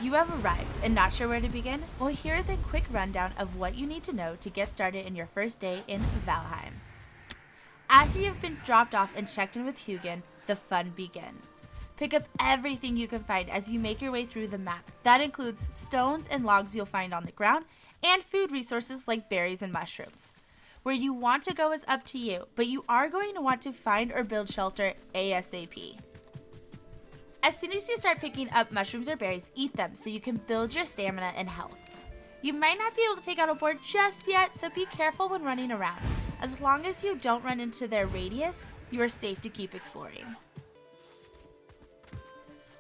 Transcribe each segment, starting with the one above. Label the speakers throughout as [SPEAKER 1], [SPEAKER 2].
[SPEAKER 1] You have arrived and not sure where to begin? Well, here is a quick rundown of what you need to know to get started in your first day in Valheim. After you've been dropped off and checked in with Hugin, the fun begins. Pick up everything you can find as you make your way through the map. That includes stones and logs you'll find on the ground, and food resources like berries and mushrooms. Where you want to go is up to you, but you are going to want to find or build shelter ASAP. As soon as you start picking up mushrooms or berries, eat them so you can build your stamina and health. You might not be able to take out a board just yet, so be careful when running around. As long as you don't run into their radius, you are safe to keep exploring.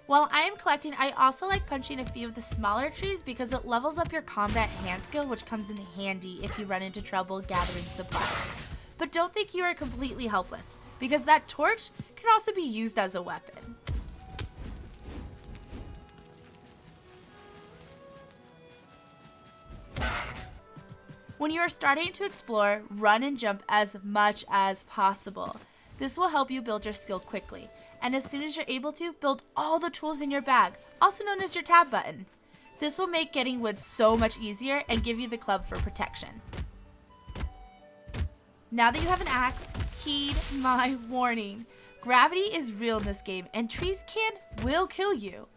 [SPEAKER 1] While I am collecting, I also like punching a few of the smaller trees because it levels up your combat hand skill, which comes in handy if you run into trouble gathering supplies. But don't think you are completely helpless, because that torch can also be used as a weapon. When you are starting to explore, run and jump as much as possible. This will help you build your skill quickly, and as soon as you're able to, build all the tools in your bag, also known as your tab button. This will make getting wood so much easier and give you the club for protection. Now that you have an axe, heed my warning. Gravity is real in this game, and trees will kill you.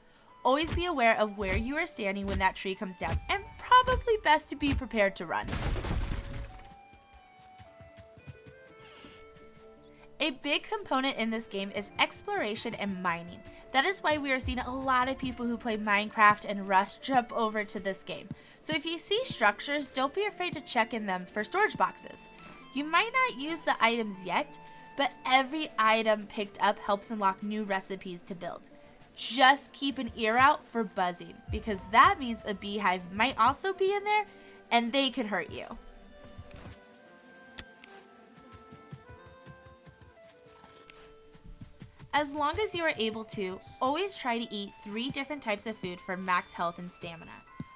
[SPEAKER 1] Always be aware of where you are standing when that tree comes down, and probably best to be prepared to run. A big component in this game is exploration and mining. That is why we are seeing a lot of people who play Minecraft and Rust jump over to this game. So if you see structures, don't be afraid to check in them for storage boxes. You might not use the items yet, but every item picked up helps unlock new recipes to build. Just keep an ear out for buzzing, because that means a beehive might also be in there, and they can hurt you. As long as you are able to, always try to eat 3 different types of food for max health and stamina.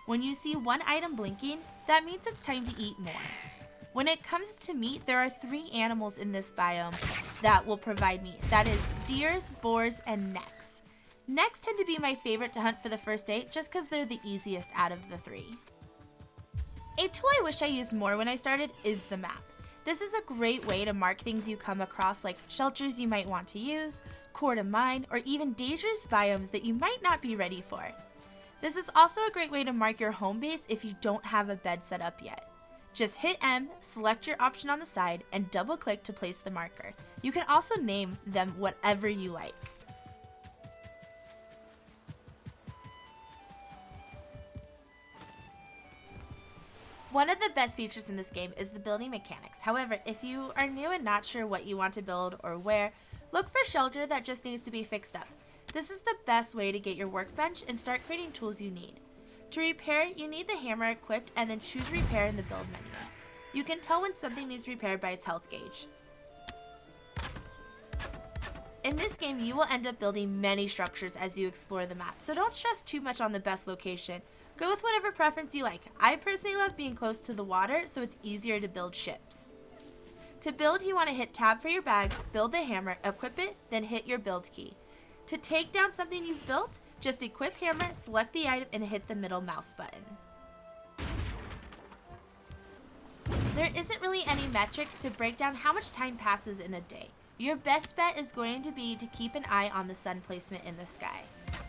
[SPEAKER 1] When you see one item blinking, that means it's time to eat more. When it comes to meat, there are 3 animals in this biome that will provide meat. That is deers, boars, and necks. Necks tend to be my favorite to hunt for the first day just because they're the easiest out of the 3. A tool I wish I used more when I started is the map. This is a great way to mark things you come across, like shelters you might want to use, core to mine, or even dangerous biomes that you might not be ready for. This is also a great way to mark your home base if you don't have a bed set up yet. Just hit M, select your option on the side, and double click to place the marker. You can also name them whatever you like. One of the best features in this game is the building mechanics. However, if you are new and not sure what you want to build or where, look for shelter that just needs to be fixed up. This is the best way to get your workbench and start creating tools you need. To repair, you need the hammer equipped and then choose repair in the build menu. You can tell when something needs repaired by its health gauge. In this game, you will end up building many structures as you explore the map, so don't stress too much on the best location. Go with whatever preference you like. I personally love being close to the water, so it's easier to build ships. To build, you want to hit tab for your bag, build the hammer, equip it, then hit your build key. To take down something you've built, just equip hammer, select the item, and hit the middle mouse button. There isn't really any metrics to break down how much time passes in a day. Your best bet is going to be to keep an eye on the sun placement in the sky.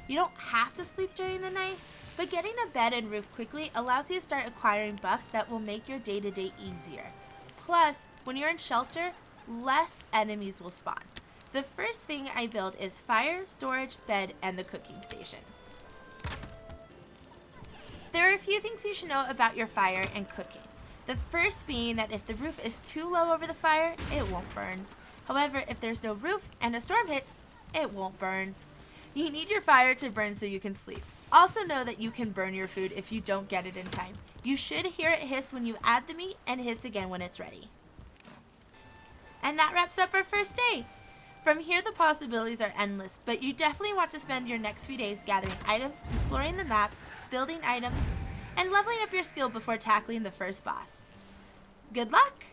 [SPEAKER 1] You don't have to sleep during the night, but getting a bed and roof quickly allows you to start acquiring buffs that will make your day-to-day easier. Plus, when you're in shelter, less enemies will spawn. The first thing I build is fire, storage, bed, and the cooking station. There are a few things you should know about your fire and cooking. The first being that if the roof is too low over the fire, it won't burn. However, if there's no roof and a storm hits, it won't burn. You need your fire to burn so you can sleep. Also know that you can burn your food if you don't get it in time. You should hear it hiss when you add the meat and hiss again when it's ready. And that wraps up our first day. From here, the possibilities are endless, but you definitely want to spend your next few days gathering items, exploring the map, building items, and leveling up your skill before tackling the first boss. Good luck!